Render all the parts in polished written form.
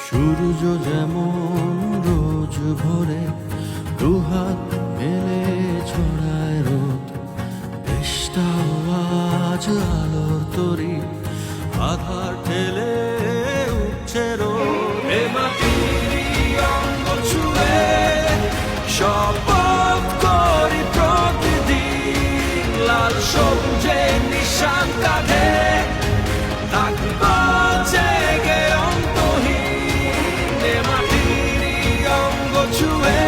সূর্য যেমন রোজ ভোরে দুহাত মেলে ছড়ায় রোদ, দেশটাও আজ আলোর তরি আধার ঠেলে উঠছে রোদ। এ মাটির অঙ্গ ছুঁয়ে শপথ করি প্রতিদিন, লাল সবুজে নিশান কাঁধে থাকবো জেগে অন্তহীন। এ মাটির অঙ্গ ছুঁয়ে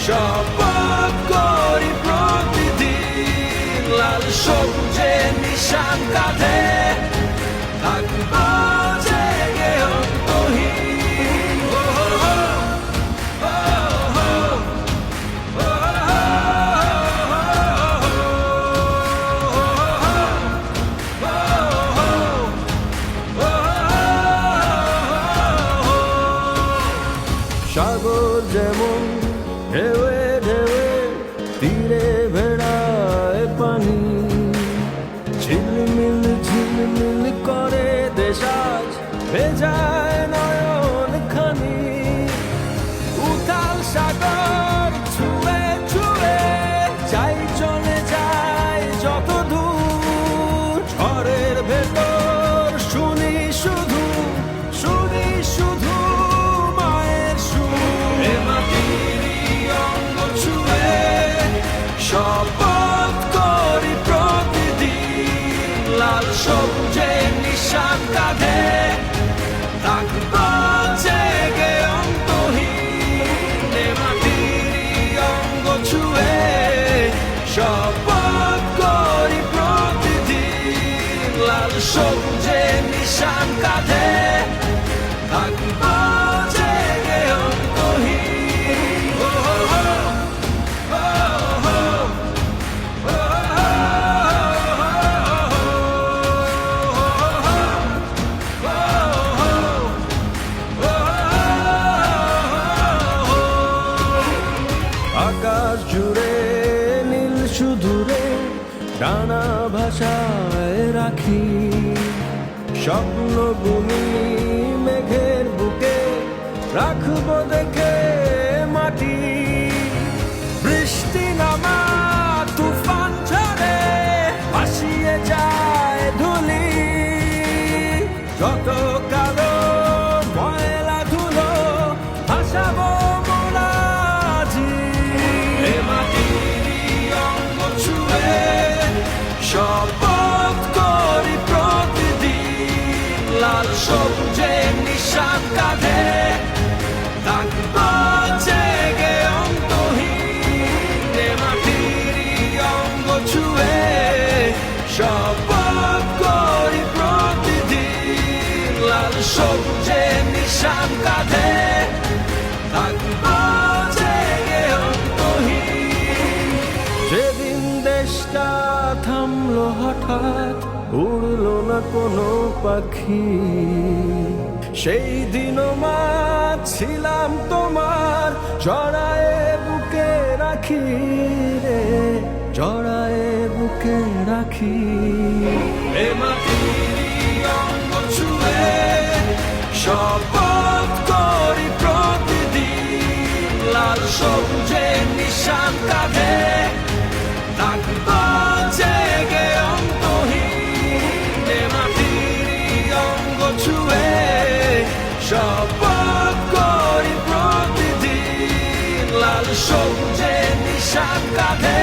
শপথ করি প্রতিদিন, লাল সবুজে নিশান কাঁধে থাকবো জেগে অন্তহীন। সাগর যেমন ঢেউয়ে ঢেউয়ে তীরে ভেড়ায় পানি, ঝিলমিল করে দেশ আজ ভেজায় নয়ন খানি। উথাল সাগর ছুঁয়ে ছুঁয়ে যাই চলে যায় যত দূর, ঝড়ের ভেতর শুনি শুধু মায়ের সুর। এ মাটির অঙ্গ ছুঁয়ে শপথ করি প্রতিদিন, লাল সবুজে নিশান কাঁধে থাকবো জেগে অন্তহীন। এ মাটির অঙ্গ ছুঁয়ে শপথ করি প্রতিদিন, লাল সবুজে নিশান কাঁধে থাকবো জেগে অন্তহীন। আকাশ জুড়ে নীল শুধুরে ডানা ভাষায় রাখি, স্বপ্ন বুনি মেঘের বুকে রাখবো দেখে মাটি। বৃষ্টি নামা তুফান ঝড়ে ভাসিয়ে যায় ধুলি, যত কালো ময়লা ধুলো ভাসাবো মোরাজি। এ মাটির অঙ্গ ছুঁয়ে শপথ করি প্রতিদিন, লাল সবুজে নিশান কাঁধে থাকবো জেগে অন্তহীন। এ মাটির অঙ্গ ছুঁয়ে শপথ করি প্রতিদিন, লাল সবুজে নিশান কাঁধে থাকবো জেগে অন্তহীন। যেদিন দেশটা থামলো হঠাৎ, উড়লো না কোনো পাখি, সেই দিনও মা ছিলাম তোমার, জড়ায়ে বুকে রাখি রে, জড়ায়ে বুকে রাখি। এ মাটির অঙ্গ ছুঁয়ে শপথ করি প্রতিদিন, লাল সবুজে নিশান কাঁধে থাকবো জেগে অন্তহীন। এ মাটির অঙ্গ ছুঁয়ে শপথ করি প্রতিদিন, লাল সবুজে নিশান কাঁধে